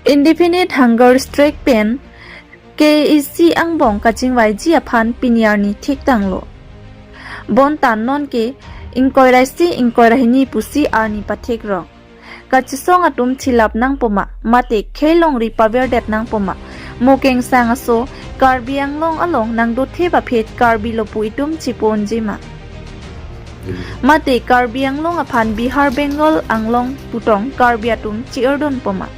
Indefinite hunger strike pen KEC ang bong kaching wai ji aphan piniarni thik tanglo. Bon tan non ke inkoiraihini pusi arni pathik rong. Kachisong atum chilap nang poma mate khelong ri paver det nang poma. Mokeng sang aso karbi anglong along nang do theba phet karbi lopu itum chipon jima. Mate karbi anglong aphan Bihar Bengal anglong putong karbi atum chiordon poma.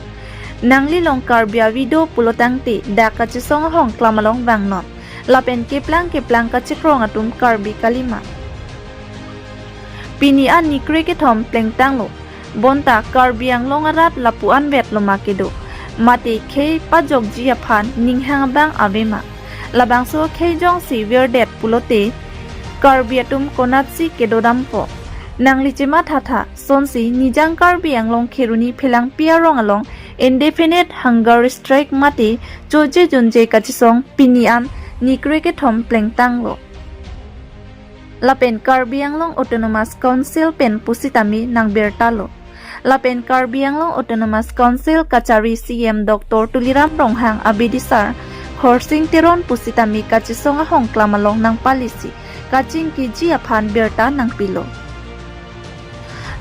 Nangli long karbia video pulotang ti da kachisong hong klamalong vangnot lapen keplang kachikrong atum karbi kalima pini an ni kriketom plengtanglo bonta karbi anglong arat lapuan vet lomakedo mate khei pajok ji aphan ninghang bang avema labangso khei jong si verdet pulote karbi atum konatsi kedodampo nangli chema thatha sonsi nijang karbi anglong kheruni phelang piarong along Indefinite hunger strike mati joje junje kachisong pinian ni kriketom plengtanglo. Lapen Karbi Anglong Autonomous Council pen pusitami nang bertalo. Lapen Karbi Anglong Autonomous Council kachari CM Dr. Tuliram Ronghang Abidisar Horsing Tiron pusitami kachisong ahong klamalong nang palisi kaching kiji aphan berta nang pilo.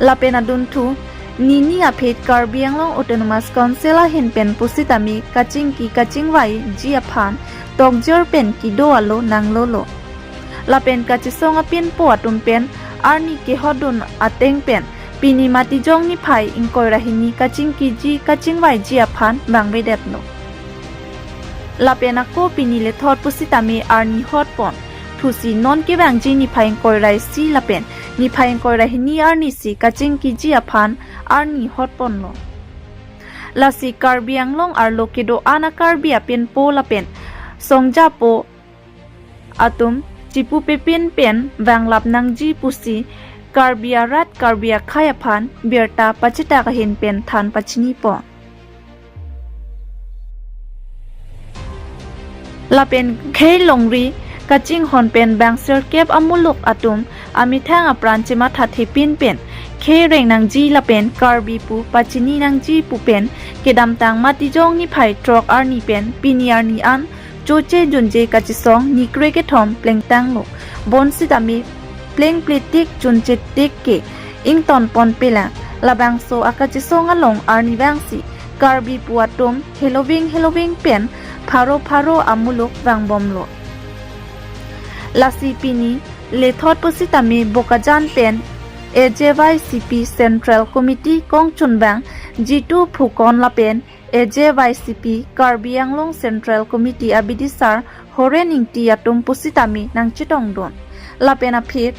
Lapen aduntu Nini aphet Karbi Anglong Autonomous Council hin pen pusitami kaching wai ji aphan tokjor pen ki do alo nang lolo lapen kachisong apin po atum pen arni ke hodun ateng pen pini mati jong ni phai ingkoi rahini kaching wai ji aphan bangbe detno lapen ako pini le thot pusitami arni hot pon thusi non ke bang ji ni phai ingkoi rai si lapen ni phai ingkoi rahini arni si kaching ji aphan arni hot pon lo lasi Karbi Anglong arlo kedo ana Karbi apin po lapen songja po atum chipu pepin pen wanglap nang ji pusi Karbi arat Karbi khaya phan berta pachita ka hin pen than pachini po lapen khei longri kaching hon pen bangser kep amuluk atum amithang apran chema thathi pin pen khe reng nang ji lapen Karbi pu pachini nang ji pu pen kedam tang mati jong ni phai trok arni pen piniar ni an choche junje kachisong ni kriketom plengtang lo bon sitami pleng plitik chunche tik ke ington pon pela labang so akachisong along arni bangsi Karbi pu atom heloving pen pharo amulok wangbom lo lasi pini lethot positami bokajan pen AJYCP Central Committee Kong Chunbang G2 Phukon Lapen AJYCP Karbi Anglong Central Committee Abidisar Horen Ingti Atum Pusitami nang chitong don Lapen apit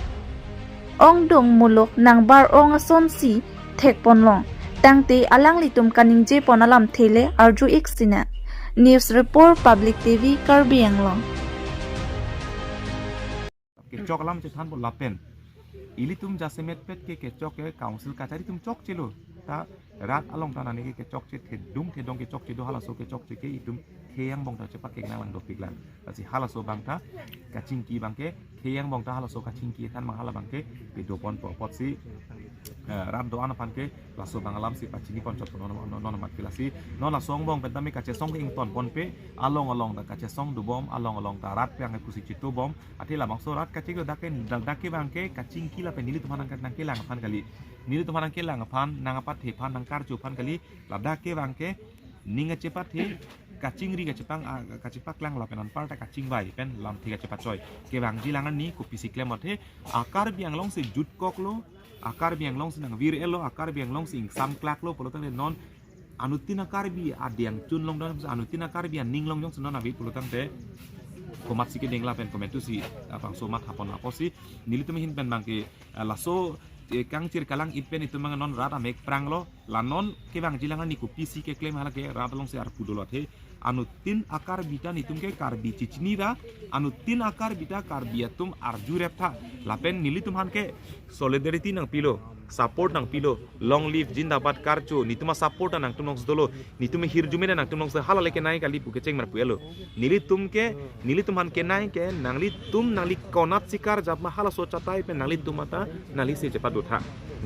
Ong dong mulok nang bar ong ason si thek ponlong tangte alang litum kaning je ponalam thele arju iksina News Report Public TV Karbi Anglong Kecok lam cetan pun lapen ili tum jasemet pet ke kecok ke council kachari tum cok chilo ta rat along tanane ke kecok chet ke dum ke dong kecok chido halaso kecok ke itum kheyang bong ta cepat ke nang do piklan asi halaso bangta kaching ki bangke kheyang bong ta halaso kaching ki tan manghala bangke pedopon pot si rat do ana pan ke laso bangalam si pachini kon chot non mat pilasi non la song bong pentami kache song ing ton pon pe along da kache song du bom along ta rat pe ang pusi chito bom atila bangso rat kaching do dake bangke kaching ki la pe nili tumanang nang ke lang pan kali nili tumanang ke lang pan nang apat he pan nang kar chu pan kali labda ke bangke ninga cepat he kaching ri kachipang kachipak lang lapenan parta kaching bai pen lam thiga cepat coy ke bang jilangan ni ku pisi klemot he akar biang long se jut kok lo akar biang long se nang vir elo akar biang long sing sam klak lo polotan non anutin akar bi adiang chun long don anutin akar bi ning long jong sunon abi polotan te komat sike deng lapen komentu si apang somat hapon aposi nilitum hin pen bangke laso kang cir kalang ipen itu mga non rata mek prang lo lanon ke bang jilangan ni ku pisi ke klaim hala ke rata long se ar pudolot he anu tin akar bita nitum ke karbi cicini da anu tin akar bita karbiatum arju repta lapen nilitum han ke solidarity nang pilo support nang pilo long live jindabat karcho ni tuma support nang tum nong dolo ni tumi hirjume nang tum nong hala leke nai kali puke cheng mar puelo nili tum han ke nai ke nangli konat sikar jab ma hala so chatai pe nangli tumata nangli se jepa dotha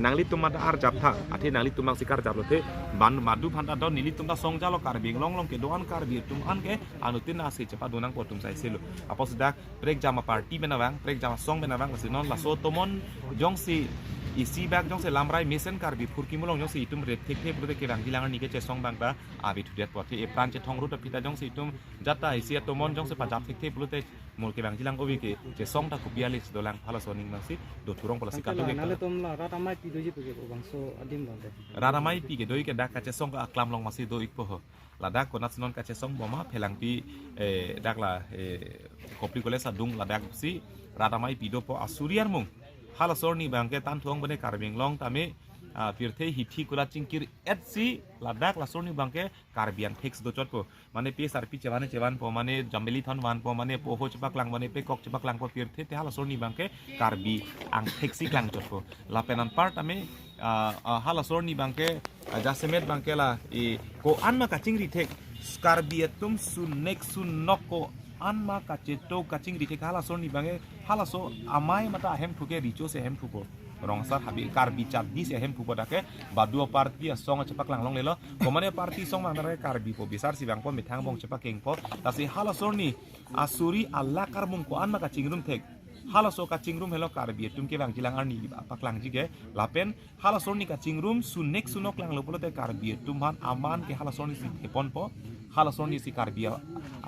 nangli tumata ar japtha athe nangli tumang sikar jablote ban madu phanda do nili tumta songjalo karbing long ke doan karbi tum an ke anutin na se jepa donang potum sai selo apos dak prek jama party benawang prek jama song benawang sinon la so tomon jong si isi bag jong se lamrai mesen karbi furki mulong jong se itum red thek thek bude ke bang dilangan ni ke che song bang ba abi thudet pote e pran che thong ru ta pita jong se itum jata isi tomon jong se pajap thek thek bude mul ke bang dilang obi ke che song ta kubialis dolang phala soning masi do turong pala sikat ke nale tom la rata mai pi doji puge ko bangso adim donde raramai pi ke doi ke dak ka che song ka aklam long masi do ik po ho ladak ko nat non ka che song boma phelang pi dak la kopli kole sa dung ladak si raramai pi do po asuriar mung hala sorni bangke tan thuang bane karbing long tame pirthe hithi kula chingkir etsi ladak la sorni bangke karbian fix do chot po mane psrp chewan po mane jambeli thon wan po mane po ho chpak lang mane pe kok chpak lang po pirthe te hala sorni bangke karbi ang fixi klang chot po la penan part ame hala sorni bangke jasemet bangke la e ko anma ka chingri thek karbi tum sunnek sunnok ko anma ka cheto ka chingri thek hala sorni bange hala so amai mata hem thuke richo se hem thuko rongsar habi karbi chat di se hem thuko dake badua party song cepak lang long lelo komane party song mangare karbi po besar si bang po mithang bong cepak keng po tasi hala sorni asuri allah karmung ko anma ka chingrum thek hala so ka chingrum helo karbi tum ke bang jilang arni paklang jige lapen hala sorni ka chingrum sunek sunok lang lopolote karbi tumhan aman ke hala sorni si thepon po hala sorni si karbi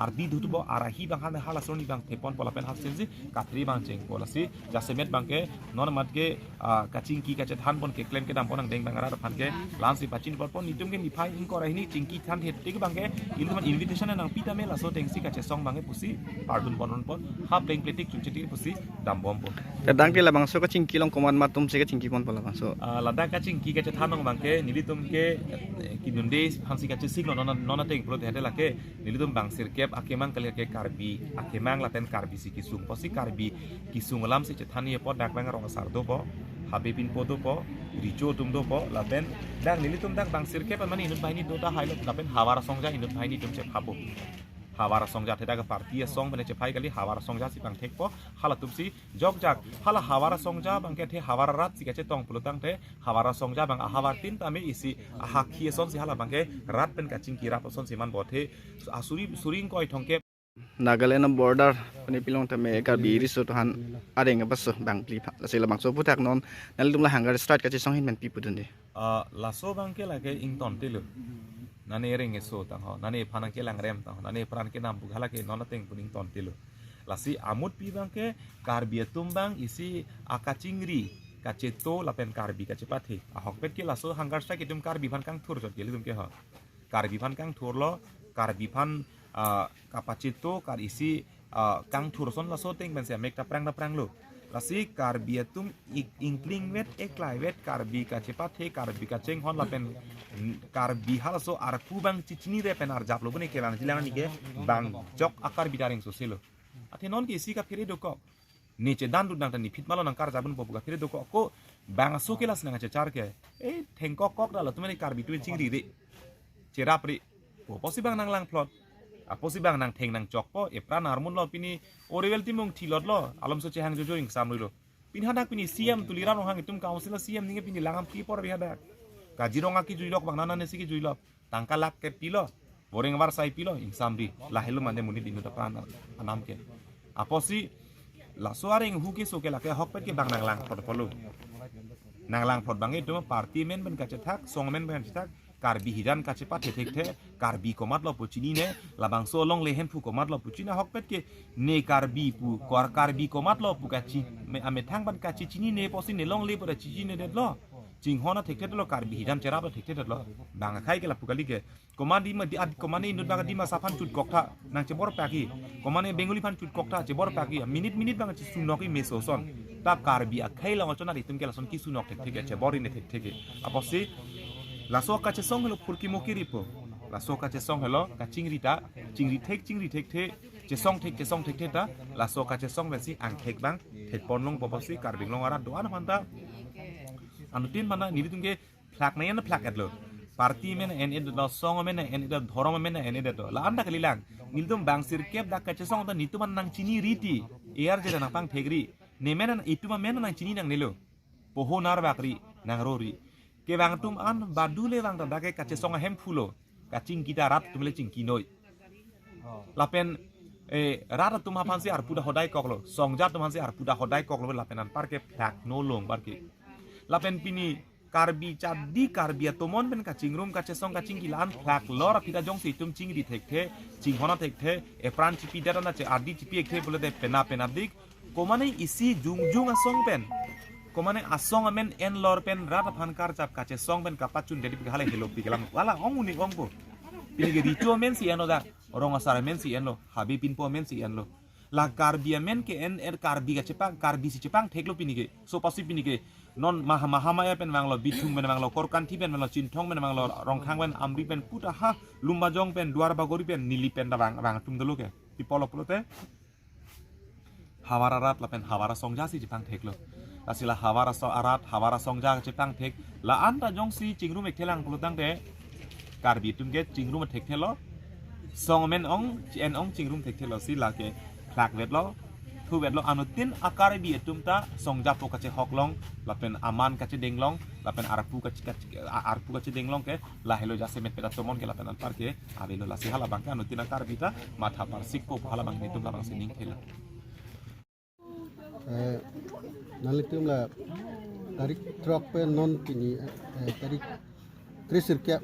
ardi dhutubo arahi bang hala sorni bang thepon po lapen hal senji kathri bang cheng po lasi jasemet bang ke non mat ke kaching ki kache than pon ke claim ke dam ponang deng bang ara phan ke lansi pachin pon nitum ke nifai in ko rahini chingki than het te bang ke ilman invitation nang pita me la so tengsi kache song bang pusi pardun ponon pon ha playing pletik chumcheti pusi dam bom po tadang ke la bangso ka chingki long koman matum se ka chingki pon pola bangso ladak ka chingki kache thanong bang ke nilitum ke kinunde hansi kache siglo nona teng pro hete la ke nilitum bang sirkep akemang kali ke karbi akemang laten karbi si kisung posi karbi kisung lam si chethani po dak bang rong sardo po habepin po do po richo tum do po laten dak nilitum dak bang sirkep mani inut bahini do ta hailo lapen hawara songja inut bahini tum che phapo hawara songja theda ka party song bane che phai kali hawara songja si bang thek po hala tumsi jok jak hala hawara songja bang ke the hawara rat si kache tong pulutang the hawara songja bang ahawar tin tame isi ahakhi son si hala bang ke rat pen ka chingkira son si man bo the asuri suring koi thongke Nagaland border pani pilong tame ka biri so tohan areng baso bang pli la sila bangso putak non nalum la hangar start ka chong hin men pi pudun de laso bang ke lage ington tilu nane ring eso tang ho nane phanang ke lang rem tang nane pran ke nam bughala ke non teng puning ton tilu lasi amut pi bang ke karbi tumbang isi akachingri kacheto lapen karbi kachepathe ahok pet ke laso hangar sta ke tum karbi phan kang thur jot geli tum ke ha karbi phan kang thur lo karbi phan kapacito kar isi kang thur son laso teng ben se mek ta prang lo lasi karbi tum inkling wet eklai wet karbi kachepathe karbi kacheng hon lapen karbi halaso ar kubang chichini re pen ar japlo bune ke bang jilang ni ke bang jok akar bidaring so selo ate non ke isi ka phire do ko niche dan dudang tani fit malo nang kar jabun bobu ka phire do ko bang so ke las nang che char ke e thengkok kok dalo tumeni karbi tu chingri re cherapri po posi bang nang lang plot aposi bang nang theng nang chok po e pran harmon lo pini orevel timong thilot lo alom so che hang jojo ing sam lo pin hadak pini cm tulira no hang itum council cm ninge pini langam pi por biada kajironga ki juilok bang nana nesi ki juilok tangka lak ke pilo boreng war sai pilo ing samri lahelo mande muni dinu ta pran anam ke aposi la soaring hu ke so ke la ke hok pet ke bang nang lang pot polo nang lang pot bang itu party men ben ka cetak song men ben cetak karbi hidan kache pathe thekte karbi komat lo puchini ne labang so long lehen pu komat lo puchina hok pet ke ne karbi pu kor karbi komat lo pu kachi me ame thang ban kachi chini ne posi ne long le pura chichi ne det lo ching hona thekte lo karbi hidan chera lo thekte det lo bang khai ke la pu kali ke komandi ma di ad komani nut bang di ma safan chut kokta nang chebor paki komani benguli fan chut kokta chebor paki minit bang chi sunoki meso son tap karbi a khai la chona ritum ke la son ki sunok thek thek chebori ne thek thek aposi laso kache song helo purki mokiri po laso kache song helo ka chingri thek the che song thek ta laso kache song besi ang thek bang thek ponlong poposi karbing long ara doan phanta anu tin mana nili tungke plak na yan plak edlo parti men en ed do song men en ed dhorom men en ed do la anda kali lang nil tum bang sir kep dak kache song ta nitu man nang chini riti air je nang pang thegri nemen itu ma men nang chini nang nilo poho nar bakri nang rori ke bang tum an badule bang ta dake kache song hem phulo kaching kita rat tumle ching kinoi lapen rata tum hapan si arpuda hodai koklo songja tum hansi arpuda hodai koklo lapen an parke plak no long parke lapen pini karbi chadi karbi atomon ben kaching room kache song kaching kilan plak lor pita jong si tum ching di thekte ching hona thekte e pran chipi dara na che adi chipi ekte bole de pena pena dik komane isi jung jung asong pen komane asong amen en lor pen rata phankar chap kache song ben kapachun dedi hale hello pikalam wala onguni ongko pinige richo men si eno da orang asara men si enlo habi pinpo men si enlo la karbia men ke en karbi ga cepang karbi si cepang theklo pinige so pasi pinige non mahamaya pen manglo bitung men manglo korkanti pen manglo cintong men manglo rongkhang pen amri pen puta ha lumbajong pen duar bagori pen nili pen da bang tum dulu ke pipolo polote hawara rat la pen hawara songja si cepang theklo asila hawara so arat hawara songja cepang thek la anta jong si chingrum ek thelang pulutang de karbi tumge chingrum thek thelo song men ong en ong chingrum thek thelo si la ke plak vet lo thu vet lo anutin akare bi tumta songja po kache hoklong lapen aman kache denglong lapen arpu kache denglong ke la helo jase met peta tomon ke lapen par ke avelo la si hala bangka anutin akar bita matha par sikpo hala bang nitum la bang sining thela nalitum la tarik truk pe non kini tarik trisir kya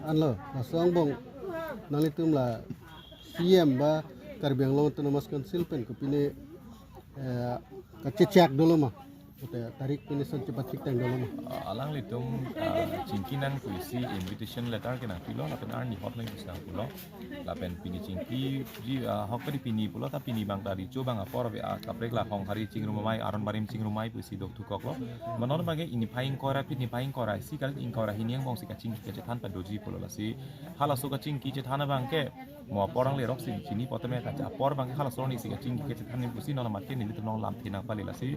anlo la songbong nalitum la CM ba Karbiang Long Autonomous Council pen ko pini kacecek dulu mah tarik pini son cepat fikting dulu mah alang litung cingkinan puisi invitation letter kena pilo lapen arni hotline bisa pulo lapen pini cingki ji hokari pini pulo ta pini bang dari coba ngapor be kaprek la hong hari cing rumai aron barim cing rumai puisi dok tu koklo manon bage ini paing kora pini paing kora si kal ing kora hiniang bong si kacing ke cetan pa doji pulo la si hala so kacing ki cetana bangke mo porang le rok si chini potame kaca por bangke hala so ni si kacing ke cetan ni puisi nona matke ni litung lam tinang pali la si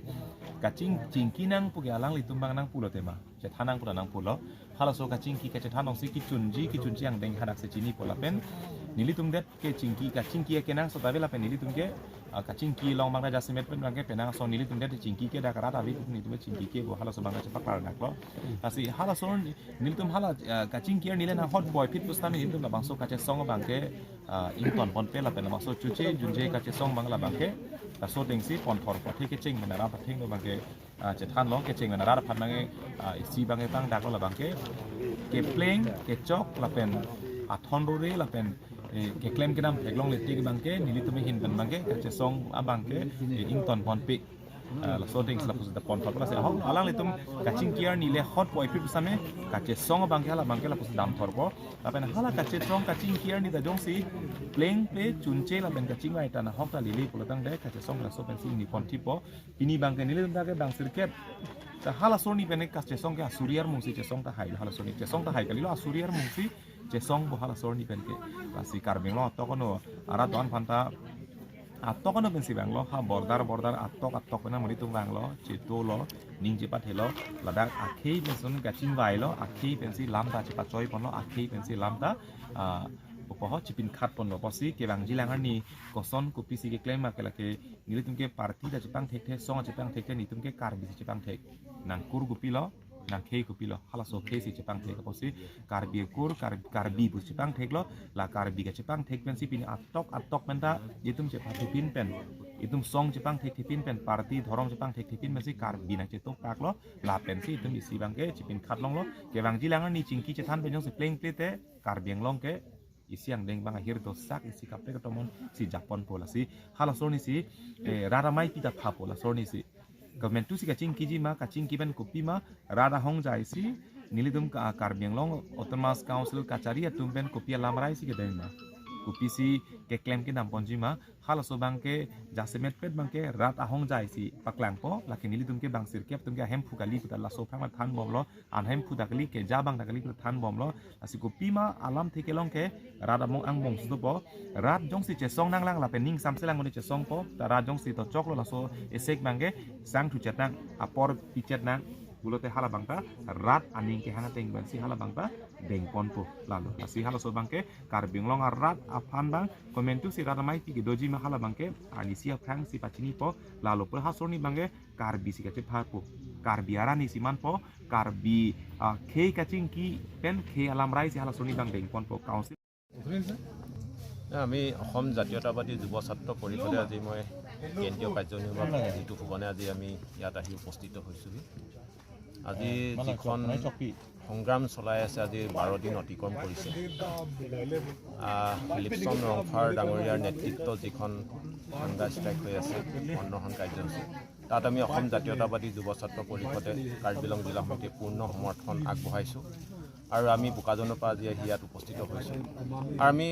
kacing cingkinang pugi alang litum bang nang pulo tema cetanang pulo nang pulo hala so kacing ki cetanong si ki chunji yang deng hadak se chini pola pen nilitum det ke cingki kacing ki kenang so tabe la pen nilitum ke kacing ki long bang raja semet pen bang ke penang so nilitum det cingki ke da karata bi ni tu cingki ke bo hala so bang cepak par nak lo asi hala so nilitum hala kacing ki nile na hot boy pit pustam nilitum la bang so kace song bang ke ington pon pe la pen bang so chuche junje kace song bang la bang ke ta so deng si pon thor pa theke ching menara pa theng no bang ke cetan long ke ching menara pa bang si bang ke bang dak lo la bang ke playing ke chok la pen athon rore la pen ke claim ke nam eklong le tik bang ke nili tume hin ban bang ke kache song abang ke ington pon pe la so ding la pus da pon thor pa se hong alang le tum kaching kiar ni le hot boy pip same kache song bang ke la pus dam thor po la pen hala kache song kaching kiar ni da jong si playing pe chunche la pen kaching ai ta na hok ta lili pulatang de kache song la so pen si ni pon tipo ini bang ke nili tum da ke bang sirket ta hala so ni pen kache song ke asuriar mung si che song ta hai hala so ni che song ta hai kali lo asuriar mung si che song bo hala so ni pen ke si Karbiang Long to kono ara don phanta atok kono ben si bang lo ha bordar atok pena mari tung bang lo cheto lo ning je pat helo ladak akhei ben sun gaching vai lo akhei pen si lam ta che pat choi pon lo akhei pen si lam ta poho chipin khat pon lo posi ke bang jilang ni koson ku pisi ke claim ma ke la ke nili tum ke parti da chipang thek the song chipang thek ni tum ke karbi si chipang thek nang kur gu pilo nang khei ku pilo hala so khei si chipang thek posi karbi kur karbi bu chipang thek lo la karbi ke chipang thek pen si pin atok menta itum che pati pin pen itum song chipang thek pin pen parti dhorong chipang thek pin men si karbi na che tok pak lo la pen si itum isi bang ke chipin khat long lo ke bang jilang ni chingki che than pen jong si playing play te Karbiang Long ke isi yang deng bang akhir dosak isi kape ketomon si Japon pola si hala so ni si rara mai pita pha pola so ni si government tu si kaching kiji ma kaching kiben kopi ma rada hong jai si nilidum ka Karbiang Long Autonomous Council kachari atumben kopi lamrai si ke deng ma kopi si ke claim ke nam ponji ma hala so bang ke jasemet pet bang ke rat ahong jai si paklang po laki nilidum ke bang sir kep tum ke hem phukali puta la so phang than bom lo an hem phudakali ke ja bang dakali than bom lo asi kopi ma alam theke long ke rat among ang bong su po rat jong si che song nang lang la pening sam selang ngoni che song po ta rat jong si to chok lo la so esek bang ke sang thu chet nang apor pichet nang bulote hala bangta rat aning ke hana teng ban si hala bangta deng pon po lalu si hala so bangke kar binglong rat afan bang komentu si rat mai ti doji ma hala bangke ani si afang si pachini po lalu per hasoni bangke kar bi si kache phar po kar biara ni siman po kar bi khei kaching ki pen khei alam rai si hala soni bang deng pon po council আমি অসম জাতীয়তাবাদী যুৱ ছাত্ৰ পৰিষদে আজি মই কেন্দ্ৰীয় কাৰ্যনিৰ্বাহক জিতু ফুকনে আজি আমি ইয়াত আহি উপস্থিত হৈছোঁহি আজি যিখন সংগ্ৰাম চলাই আছে আজি 12 দিন অতিক্ৰম কৰিছে ফিলিপছন ৰংফাৰ ডাঙৰীয়াৰ নেতৃত্বত যিখন হাংগাৰ ষ্ট্ৰাইক হৈ আছে অন্নসন কাৰ্যসূচী তাত আমি অসম জাতীয়তাবাদী যুৱ ছাত্ৰ পৰিষদে কাৰ্বি আংলং জিলা সমিতিয়ে পূৰ্ণ সমৰ্থন আগবঢ়াইছোঁ আৰু আমি বোকাজনৰ পৰা আজি ইয়াত উপস্থিত হৈছোঁ আৰু আমি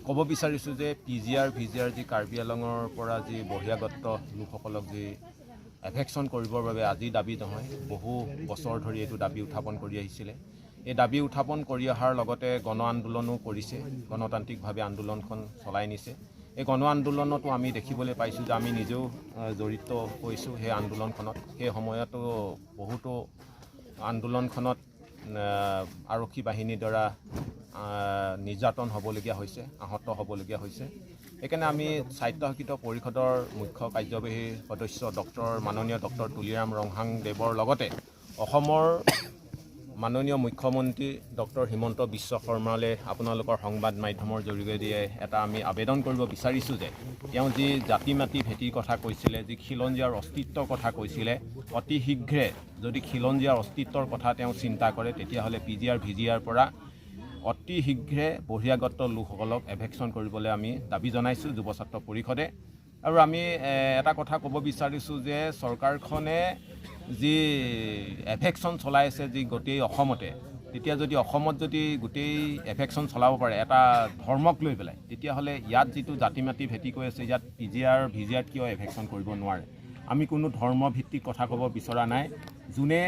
ক'ব বিচাৰিছোঁ যে PGR VGR যি কাৰ্বি আংলঙৰ পৰা যি বহিৰাগত লোকসকলক যি এফেকশ্যন কৰিবৰ বাবে আজি দাবী নহয় বহু বছৰ ধৰি এইটো দাবী উত্থাপন কৰি আহিছিলে এই দাবী উত্থাপন কৰি অহাৰ লগতে গণ আন্দোলনো কৰিছে গণতান্ত্ৰিকভাৱে আন্দোলনখন চলাই নিছে এই গণ আন্দোলনতো আমি দেখিবলৈ পাইছোঁ যে আমি নিজেও জড়িত হৈছোঁ সেই আন্দোলনখনত সেই সময়তো বহুতো আন্দোলনখনত আৰক্ষী বাহিনীৰ দ্বাৰা নিৰ্যাতন হ'বলগীয়া হৈছে আহত হ'বলগীয়া হৈছে সেইকাৰণে আমি স্বায়ত্তশাসিত পৰিষদৰ মুখ্য কাৰ্যবাহী সদস্য মাননীয় ডক্টৰ তুলিৰাম ৰংহাংদেৱৰ লগতে অসমৰ মাননীয় মুখ্যমন্ত্ৰী ডক্টৰ হিমন্ত বিশ্ব শৰ্মালৈ আপোনালোকৰ সংবাদ মাধ্যমৰ জৰিয়তে এটা আমি আবেদন কৰিব বিচাৰিছোঁ যে তেওঁ যি জাতি মাতি ভেটিৰ কথা কৈছিলে যি খিলঞ্জীয়াৰ অস্তিত্বৰ কথা কৈছিলে অতি শীঘ্ৰে যদি খিলঞ্জীয়াৰ অস্তিত্বৰ কথা তেওঁ চিন্তা কৰে তেতিয়াহ'লে PGR VGR পৰা অতি শীঘ্ৰে বহিৰাগত লোকসকলক এভেকশ্যন কৰিবলৈ আমি দাবী জনাইছোঁ যুৱ ছাত্ৰ পৰিষদে আৰু আমি এটা কথা ক'ব বিচাৰিছোঁ যে চৰকাৰখনে যি এফেকশ্যন চলাই আছে যি গোটেই অসমতে তেতিয়া যদি অসমত যদি গোটেই এফেকশ্যন চলাব পাৰে এটা ধৰ্মক লৈ পেলাই তেতিয়াহ'লে ইয়াত যিটো জাতি মাতি ভেটি কৈ আছে ইয়াত PGR VGR কিয় এফেকশ্যন কৰিব নোৱাৰে আমি কোনো ধৰ্মভিত্তিক কথা ক'ব বিচৰা নাই যোনে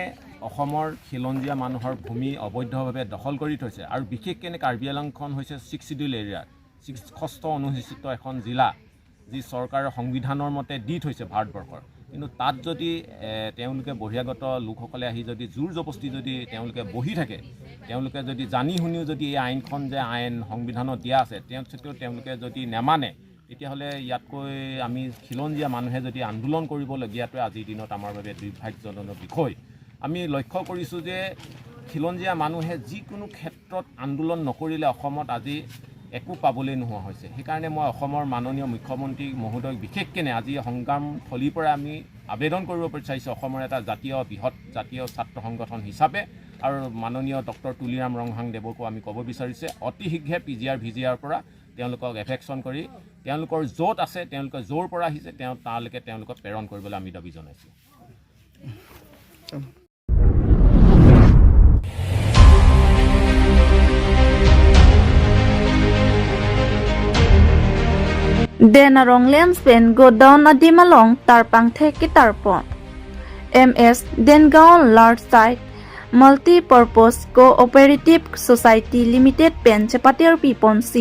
অসমৰ খিলঞ্জীয়া মানুহৰ ভূমি অবৈধভাৱে দখল কৰি থৈছে আৰু বিশেষকৈ কাৰ্বি আংলংখন হৈছে 6 শিডিউল এৰিয়া 6ষ্ঠ অনুসূচিত এখন জিলা যি চৰকাৰৰ সংবিধানৰ মতে দি থৈছে ভাৰতবৰ্ষৰ কিন্তু তাত যদি তেওঁলোকে বহিৰাগত লোকসকলে আহি যদি জোৰ জবস্তি যদি তেওঁলোকে বহি থাকে তেওঁলোকে যদি জানি শুনিও যদি এই আইনখন যে আইন সংবিধানত দিয়া আছে তেওঁলোকে যদি নেমানে তেতিয়াহ'লে ইয়াতকৈ আমি খিলঞ্জীয়া মানুহে যদি আন্দোলন কৰিবলগীয়াটোৱে আজিৰ দিনত আমাৰ বাবে দুৰ্ভাগ্যজনক বিষয় আমি লক্ষ্য কৰিছোঁ যে খিলঞ্জীয়া মানুহে যিকোনো ক্ষেত্ৰত আন্দোলন নকৰিলে অসমত আজি একো পাবলৈ নোহোৱা হৈছে সেইকাৰণে মই অসমৰ মাননীয় মুখ্যমন্ত্ৰী মহোদয়ক বিশেষকৈ আজি সংগ্ৰামথলীৰ পৰা আমি আবেদন কৰিব বিচাৰিছোঁ অসমৰ এটা বৃহৎ জাতীয় ছাত্ৰ সংগঠন হিচাপে আৰু মাননীয় ডক্টৰ তুলিৰাম ৰংহাংদেৱকো আমি ক'ব বিচাৰিছে অতি শীঘ্ৰে PGR VGR পৰা তেওঁলোকক এফেকশ্যন কৰি তেওঁলোকৰ য'ত আছে তেওঁলোকে য'ৰ পৰা আহিছে তালৈকে তেওঁলোকক প্ৰেৰণ কৰিবলৈ আমি দাবী জনাইছোঁ Denarong Lemspen go down Adimalong Tarpang Teki Tarpon MS Dengaon Large Site Multi-Purpose Cooperative Society Limited Pen Chapatir Pipon C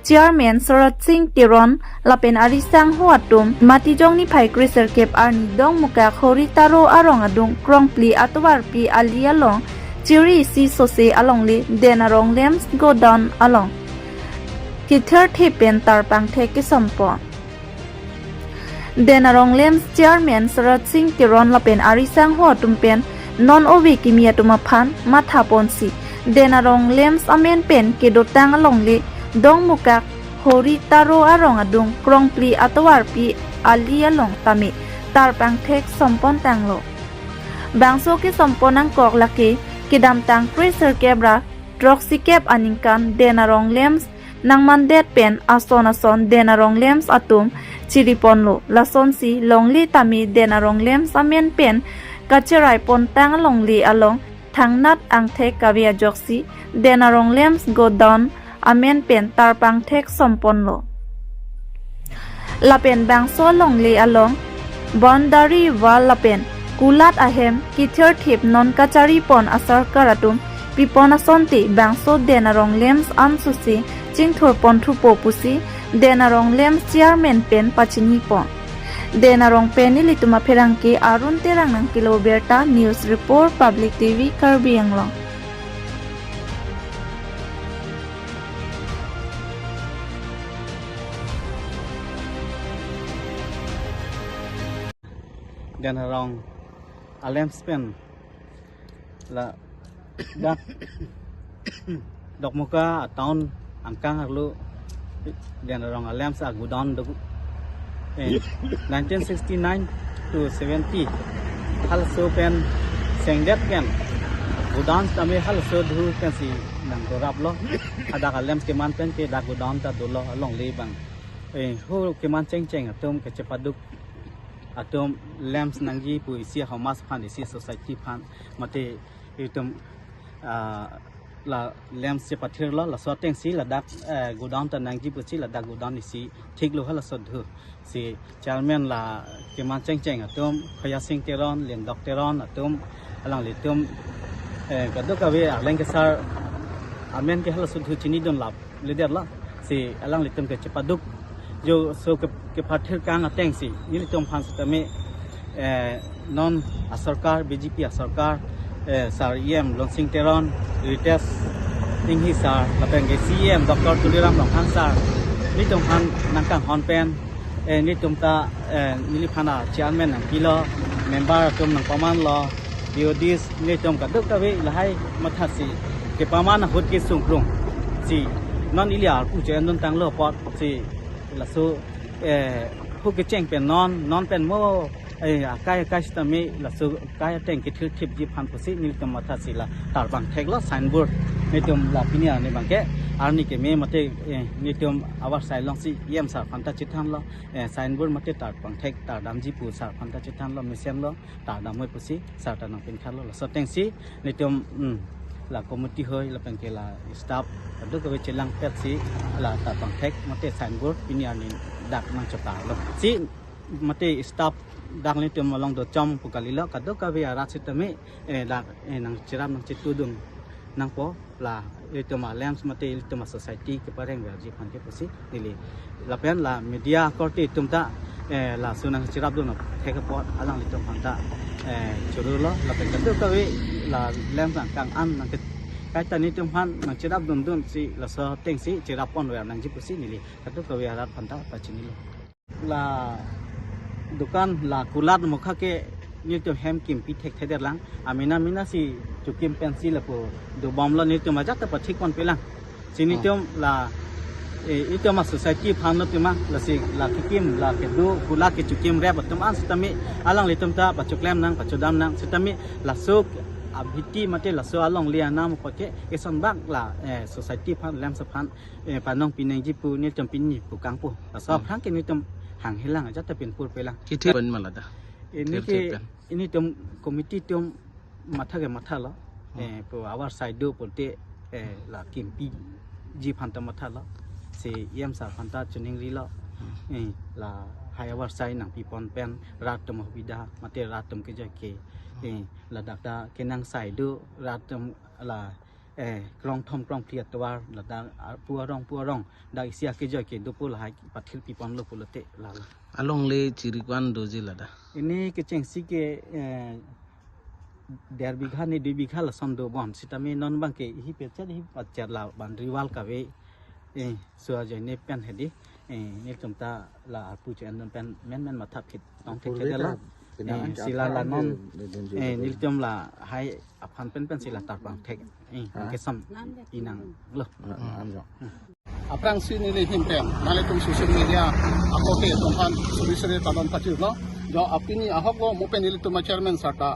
Chairman Sarat Singh Tiron Lapen Arisang Huatum Matijong ni Pai Kriser Kep Arni Dong Muka Khori Taro Arong Adung Krongpli Atwar Pi Ali Along Chiri Si Sose Alongli Denarong Lems go down along Kither Thipen Tarpang Theki Sampon Denarong Lems Chairman Sarat Singh Tiron Lapen Arisang Huatum Pen Non Ovi Kimia Tumaphan Mathapon Si Denarong Lems Amen Pen Kedotang Alongli Dong Mukak Hori Taro Arong Adung Krongpli Atwar Pi Ali Along Tami Tarpang Thek Sampon Tanglo Bangso Ki Samponang Kok Laki Kidam Tang Kriser Kebra Troxy Kep Aningkan Denarong Lems Nang mandet pen ason Denarong Lems atum chiriponlo lason si longli tami Denarong Lems amen pen kacherai pontang longli along thangnat angthek kavia joksi Denarong Lems go down amen pen tarpang thek somponlo lapen bangso longli along boundary wall lapen kulat ahem kither thip non kachari pon asar karatum pipona sonti bangso Denarong Lems amsusi Jingthor Ponthu Popusi Denarong Lems Chairman Pen Pachini Pon Denarong penili tuma perangki arun terang nang kilo berta news report public TV Karbi Anglong. dan harong alem spen la dak dok muka tahun angkang harlu dan harong alem sa gudan dok 1969 to 70 hal so pen sengdet pen gudan kami hal so dulu pen si nang dorap lo ada alem keman pen ke dak gudan ta dulu along le bang hu keman ceng ceng atom ke cepaduk atom lamps nangji pu isi hamas phan isi society phan mate item la lamps se pathir lo la so teng si la dak go down ta nangji pu si la dak go down isi thik lo hala so dhu si chairman la keman cheng cheng atom khaya sing teron len dokteron atom alang le tum ka do ka we aleng ke sar amen ke hala so dhu chini don lab le der la si alang le tum ke chapaduk जो सो के पाठर Kong अटेंग सी ये तुम फांस तमे non सरकार BJP सरकार सर एम launching टेरन रिटेस थिंग ही सर लपेंग के सीएम डॉक्टर तुलिराम लॉन्ग सरนี่तुम फान नंका हॉन पेनนี่तुम ताนี่फाना चेयरमैन नंग किलो मेंबर तुम नंग पमान लॉ बियोडिसนี่तुम का दुक तवे लहाई मथासी के पमान हुद के सुंगरुंग सी नॉन इलिया पूजे नन तांग लो पॉट सी là số khu cái chèn pen non pen mô cái stami là số cái chèn cái thứ thiệp dịp hành phật ni tầm mặt thật là tạo bằng thạch lót signboard ni tầm là pin này bằng cái anh cái mấy mặt ni tầm awar sai long si yem sa phanta chít tham lo signboard mặt tạo bằng thạch tạo đam dịp pu sa phanta chít tham lo mình xem lo tạo đam mới phật sa tạo năng pin khát lo là số tên si ni tầm là community hơi là bằng cái là staff đó cái chuyện lang pet si là tạo bằng thạch mặt signboard pin này đặt năng chụp tạo lo si mặt staff đang lên trường long đồ trong của cả lý lọ cả đó cái về ra system ấy đặt năng chỉ làm năng chỉ tu đường năng po là itu mà lamps mặt itu mà society cái pareng về gì phần cái gì thì là bên là media corti chúng ta là số năng chỉ làm đường cái pot alang lên trường phần ta chủ yếu là bên cái đó cái về là lamps càng ăn năng cái tani trong phần năng chỉ làm đường si là so tên si chỉ làm pon về năng chỉ gì thì cái đó cái về ra phần ta phải chỉ là दुकान ला कुलात मुखा के नि तो हेम किम P थेक थेदर लांग आमिना मिना सी चुकिम pencil पो दो बमला नि तो मजा त पथिक कोन पेलांग सिनि तो ला इ तो मा सोसाइटी फान न तिमा ला सी ला किम ला के दो कुला के चुकिम रे बतम आन सतमी आलांग ले तुमता पचुक्लेम नांग पचुदाम नांग सतमी ला सोक अभिति मते ला सो आलोंग लिया नाम पके एसन बाक ला सोसाइटी फान लैम सफान पानोंग पिनें जिपु नि तम पिनि पु कांग पु ला सब फ्रांग के नि तम hàng hilang aja tapi pur pelang. Kita pun malah dah. Ini tem komiti tem matha lo. Pu awar side do pote la kimpi ji phanta matha lo. Se yam sa phanta chuning ri lo. La hai awar side nang pipon pen rat tem hobida mate rat tem ke jake. La dakda kenang side do rat tem la krong thom krong priat tawar la da puarong da isia ke joy ke dupul hai pathil pipon lo pulote la along le chirikwan doji lada ini ke cengsi ke der bigha ni 2 bigha la sondo bon sitame non bang ke hi pecha hi pacher la ban riwal ka ve so joy ne pen hedi ni tumta la pu chen non pen men ma thap khit tong thek ke la sila la non ni tum la hai aphan pen sila tar bang thek ke sam inang lo Aprang sini ni himpen, nale tum social media, aku ke tumpang suri talon pacir lo, jo api ni ahok lo, mupen nili tum chairman sarta,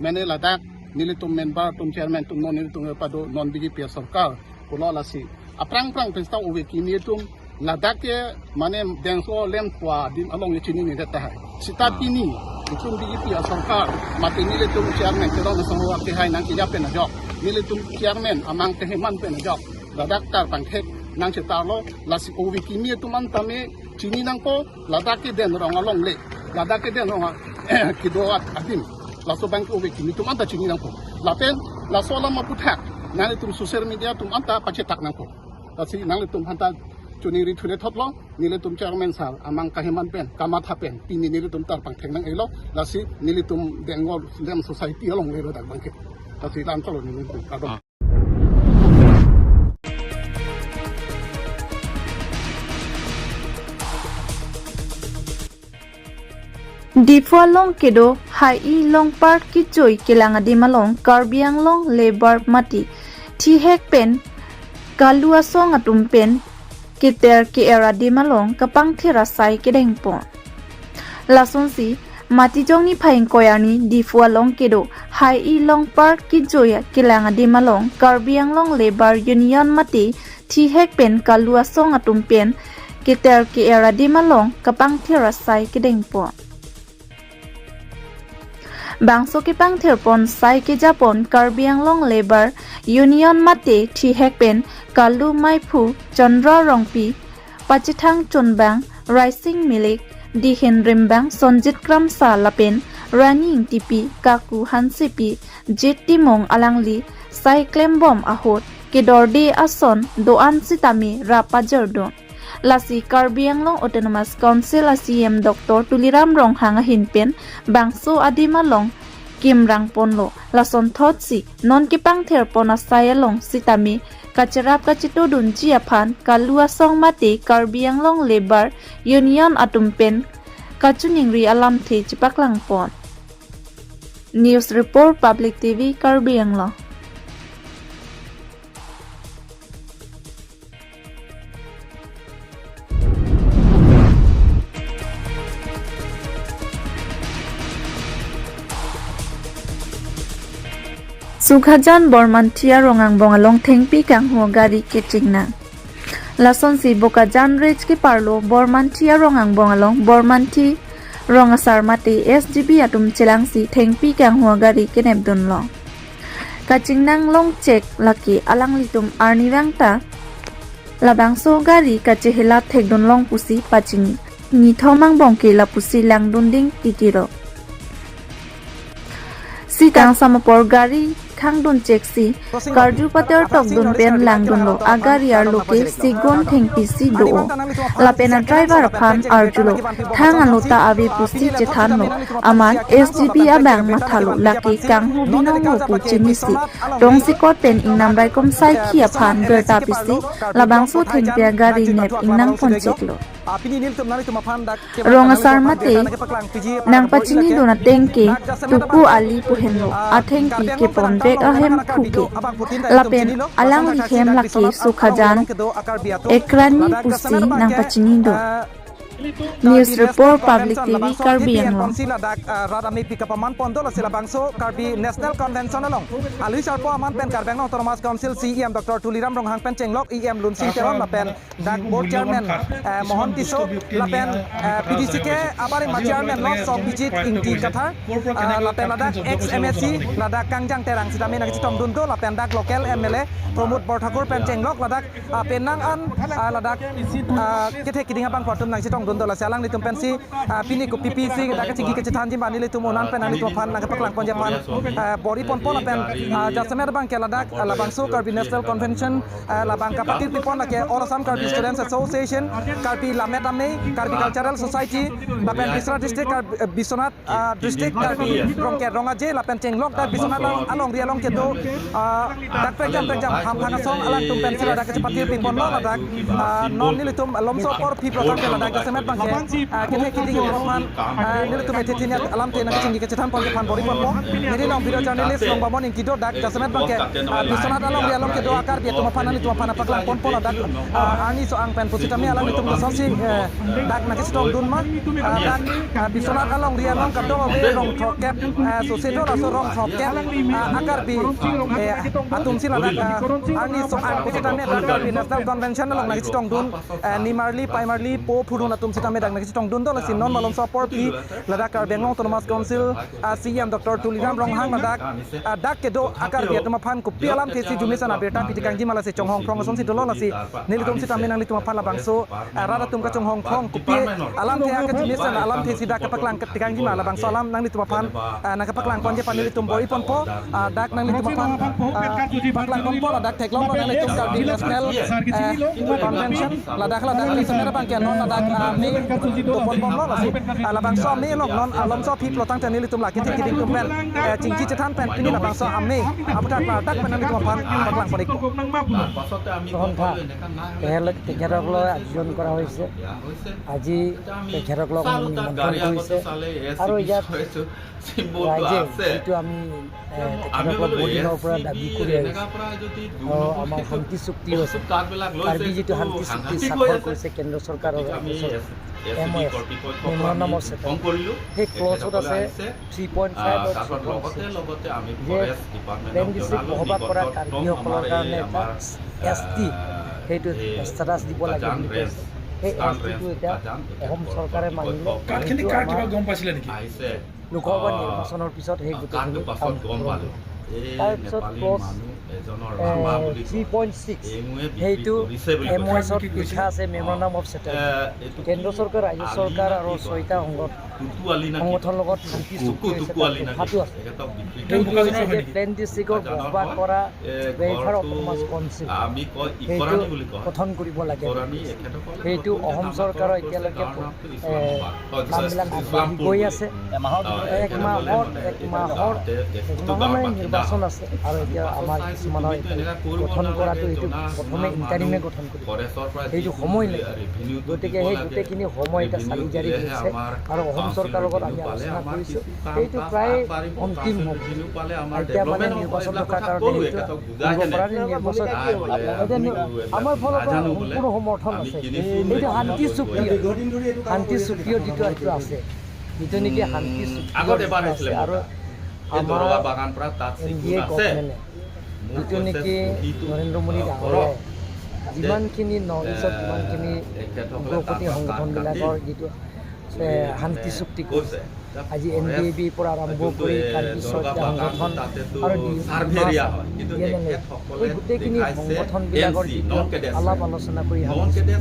mene ladak, nili tum member tum chairman tum non nili tum pado non BJP sarkar, pulau lasi. Aprang pensta uwe kini tum ladak ke mane dengso lem kwa dim along ni chini ni data hai. Sita pini, tum BJP sarkar, mati nili tum chairman terong nasamu akti hai nang kijap pen ajok, nili tum chairman amang keheman pen ajok, ladak tar pangkek. Nang cerita lo, lasi owi kimi tu man tame cini nang ko ladak ke den rong along le, ladak ke den rong kidoat adim, laso bank owi kimi tu man ta cini nang ko, lapen laso lama putak, nang tum sosial media tu man ta pacetak nang ko, lasi nang tum hanta จุนีริทุเนทดลองนี่เลยตุ่มเจ้าแม่นสาวอามังกะเฮมันเป็นกามาทาเป็นปีนี้นี่เลยตุ่มตาปังแทงนังเอลลาสินี่เลยตุ่มแดงงอเล่มโซไซตี้ลงเลยระดับบางเขตตัดสินลานตลอดนี่เลยตุ่มกระดม Difua long kedo hai i long park ki choi kelanga di malong karbiang long labor mati thi hek pen kalua song atum pen kiter ki era di malong kapang thira sai kedeng pon lason si mati jong ni phaing koyani difua long kedo hai i long park ki choi kelanga di malong karbiang long labor union mati thi hek pen kalua song atum pen kiter ki era di malong kapang thira sai kedeng pon Bangso ki pang therpon sai ke Japon Karbiang long labor union mate thi hekpen kalu maipu chandra rongpi pachithang chonbang rising milik dihin rimbang sonjit kram sa lapen running tipi kaku hansipi jetti mong alangli sai klembom ahot ke dorde ason doan sitami rapajerdon Lasi Karbiang long Autonomous Council ACM Dr. Tuliram Rong hanga hinpen bangso adima long Kim Rang Ponlo lason thot si non kipang therpon asaya long sitami kacherap kachito dun chiaphan kalua song mate Karbiang long labor union atumpen kachuningri alam the chipaklang pon News Report Public TV Karbiang long Sukhajan Bormantia Rongang Bongalong Thengpi Kang Ho Gari Kechingna Lason si Bokajan Rich ki Parlo Bormantia Rongang Bongalong Bormanti Rongasar Mati SGB Atum Chelang si Thengpi Kang Ho Gari Kenebdun Long Kachingnang Long Chek Laki Alang Litum Arni Wangta Labangso Gari Kachihila Thekdun Long Pusi Pachingi Ni Thomang Bongki La Pusi Lang Dunding Titiro Si Kang Samapor Gari Khangdun Cheksi Karju Pater Tokdun Pen Langdun Lo Agariar Loke Sigon Thengpi Si Do Lapena Driver Phan Arjulo Thanganuta Avi Pusi Chethanno Aman SGP Abang Mathalo Laki Kang Hu Binong Mo Puchinisi Dong Sikot Pen Ingnam Raikom Sai Khia Phan Gerta Pisi Labangso Thengpia Gari Nep Ingnang Poncheklo Rongasar Mate Nang Pachini Dona Tengke Tuku Ali Puhenlo Athengpi Kepon Bek Ahem Khuke Lapen Alang Likhem Laki Sukhajan Ekrani Pusi Nang Pachini Do News Report Public TV Karbiang Long Sila dak radami pikapaman pondo la sila bangso Karbi National Convention along Alui Sarpo aman pen Karbang Autonomous Council CEM Dr. Tuliram Rong Hang pen Chenglok EM Lun Sing Teron la pen dak board chairman Mohon Tiso la pen PDC ke abare ma chairman Lok Sok Bijit Ingti Kathar la pen la dak ex MSC la dak Kangjang Terang Sidami nak Chitom Dundo la pen dak local MLA Pramod Borthakur pen Chenglok la dak penang an la dak kethe kidinga bang patum nak Chitom Dundo la salang litum pensi pini ko PPC dak chigi ke chan jim bani litum onan pen ani to phan nak paklang ponjapan bori pon pon pen jasamer bang ke ladak la bangso Karbi National Convention la bang kapatir pipon la ke All Assam Karbi Students Association Karbi Lamet Amne Karbi Cultural Society la pen Bisra District Bisonat District Karbi rong ke rongaje la pen chenglok dak Bisonat along ria long ke do dak pejam ham phanga song alang tum pen sila dak kapatir pipon la dak non ni litum lomso por pi program ke ladak jasamer bang kita kini program ini tu metetinya alam tena kecing ke cetan pon bori pon ini long video journalist long bamon yang kido dak jasamet bang ke bisonat along dia long ke do akar dia tu mapana paklang pon dak ani so ang pen pusitami alam itu sosi dak nak stong dun ma dak bisonat along dia long kado we long thokep so sedo la so rong thokep akar bi atum sila dak ani so ang pusitami dak National Convention along nak stong dun nimarli primarily po phurun tum sita me dak na chong dun dol sin non malom support pi ladak Karbi Anglong Autonomous Council CEM Dr. Tuliram Ronghang ladak dak ke do akar biat tuma phan ku pialam the si jumisan aberta pitikang ji mala se chonghong prong son si dolol si nili tum sita me nang li tuma phan la bangso rada tum ka chonghong prong ku pi alam the ak jumisan alam the si dak ka paklang pitikang ji mala bangso alam nang li tuma phan na ka paklang kon je pan nili tum boi pon po dak nang li tuma phan paklang pon po ladak theklong nang li tum Karbi National Convention ladak li samera bang ke non ladak me to pon pon lo si ala bangso me lok non alom so pi plotang te nili tum la kin ki tum pen jingji chetan pen pini la bangso amme aputat pa dak pen nili tum phan paklang podik গ্রহণ থা তেখেতক লৈ আয়োজন কৰা হৈছে আজি তেখেতক লগ নিমন্ত্ৰণ কৰিছে আৰু ইয়াত ৰাইজে যিটো আমি তেখেতক বহুদিনৰ পৰা দাবী কৰি আহিছোঁ আৰু আমাৰ শান্তি চুক্তি হৈছে কাৰ্বি যিটো শান্তি চুক্তি স্বাক্ষৰ কৰিছে কেন্দ্ৰ চৰকাৰৰ MOS মেমৰেণ্ডাম অফ সেটেলমেণ্ট সেই ক্লজত আছে 3.5 যে প্লেন ডিষ্ট্ৰিক্ট বসবাস কৰা কাৰ্বিসকলৰ কাৰণে এটা ST সেইটো ষ্টেটাছ দিব লাগে বুলি কৈছে সেই STটো এতিয়া অসম চৰকাৰে মানিলে লোকসভা নিৰ্বাচনৰ পিছত সেই গোটেইখিনি তাৰপিছত ক্লজ 3.6 সেইটো MOSত লিখা আছে মেমৰেণ্ডাম অফ সেটেলমেণ্ট কেন্দ্ৰ চৰকাৰ ৰাজ্য চৰকাৰ আৰু 6টা সংগঠনৰ লগত শান্তি চুক্তি কথাটো আছে সেইটো হৈছে যে প্লেন ডিষ্ট্ৰিক্টত বসবাস কৰা ৱেলফেয়াৰ অট'নমাছ কাউন্সিল সেইটো গঠন কৰিব লাগে সেইটো অসম চৰকাৰৰ এতিয়ালৈকে কামবিলাক আগবাঢ়ি গৈ আছে এক মাহৰ নিৰ্বাচন আছে আৰু এতিয়া আমাৰ কিছুমানৰ গঠন কৰাটো এইটো প্ৰথমে ইণ্টাৰিমে গঠন কৰিব সেইটো সময় লাগে গতিকে সেই গোটেইখিনি সময় এতিয়া চালি জাৰি হৈছে আৰু অসম চৰকাৰৰ লগত আমি আলোচনা কৰিছোঁ সেইটো প্ৰায় অন্তিম হ'ব এতিয়া মানে নিৰ্বাচন থকাৰ কাৰণে সেইটো দিব পৰা নিৰ্বাচন আমাৰ ফালৰ পৰা সম্পূৰ্ণ সমৰ্থন আছে সেইটো শান্তি চুক্তিৰ যিটো এইটো আছে যিটো নেকি শান্তি চুক্তি আছে আৰু আমাৰ NDA গভৰ্ণমেণ্টে যিটো নেকি নৰেন্দ্ৰ মোদী ডাঙৰীয়াই যিমানখিনি নৰ্থ ইষ্টত যিমানখিনি উগ্ৰপন্থী সংগঠনবিলাকৰ যিটো শান্তি চুক্তি কৰিছে আজি NDABৰ পৰা আৰম্ভ কৰি কাৰ্বি সংগঠন আৰু এই গোটেইখিনি সংগঠনবিলাকৰ যিটো আলাপ আলোচনা কৰি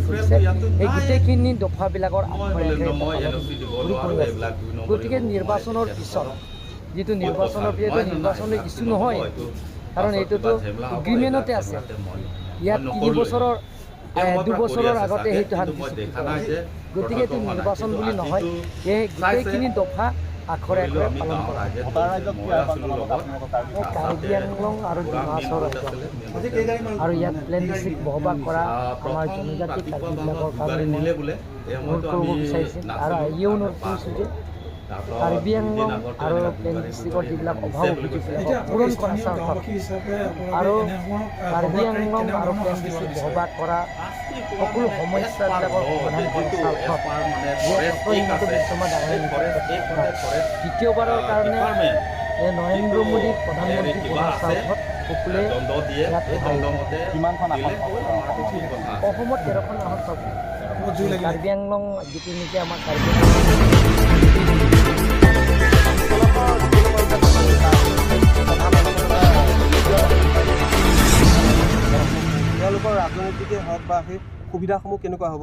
কৰিছে সেই গোটেইখিনি দফাবিলাকৰ গতিকে নিৰ্বাচনৰ পিছত যিটো নিৰ্বাচনৰ ইছ্যু নহয় কাৰণ এইটোতো এগ্ৰিমেণ্টতে আছে ইয়াত 3 বছৰৰ 2 বছৰৰ আগতে সেইটো শান্তি চুক্তি গতিকে এইটো নিৰ্বাচন বুলি নহয় এই গোটেইখিনি দফা আখৰে আখৰে পালন কৰা কাৰ্বি আংলং আৰু ডিমাছৰ আৰু ইয়াত প্লেন ডিষ্ট্ৰিক্ট বসবাস কৰা আমাৰ জনজাতি কাৰ্বিবিলাকৰ কাৰণে অনুৰোধ কৰিব বিচাৰিছিল আৰু আজিও অনুৰোধ কৰিছোঁ যে কাৰ্বি আংলং আৰু প্লেন ডিষ্ট্ৰিক্টৰ যিবিলাক অভাৱ অভিযোগবিলাক পূৰণ কৰা স্বাৰ্থত আৰু কাৰ্বি আংলং আৰু প্লেন ডিষ্ট্ৰিক্ট বসবাস কৰা সকলো সমস্যাবিলাকৰ সমাধান কৰাৰ স্বাৰ্থত দ্বিতীয়বাৰৰ কাৰণে নৰেন্দ্ৰ মোদীক প্ৰধানমন্ত্ৰী কৰাৰ স্বাৰ্থত সকলোৱে অসমত 13খন আসন পাব কাৰ্বি আংলং যিটো নেকি আমাৰ কাৰ্বি তেওঁলোকৰ ৰাজনৈতিকে হওক বা সেই সুবিধাসমূহ কেনেকুৱা হ'ব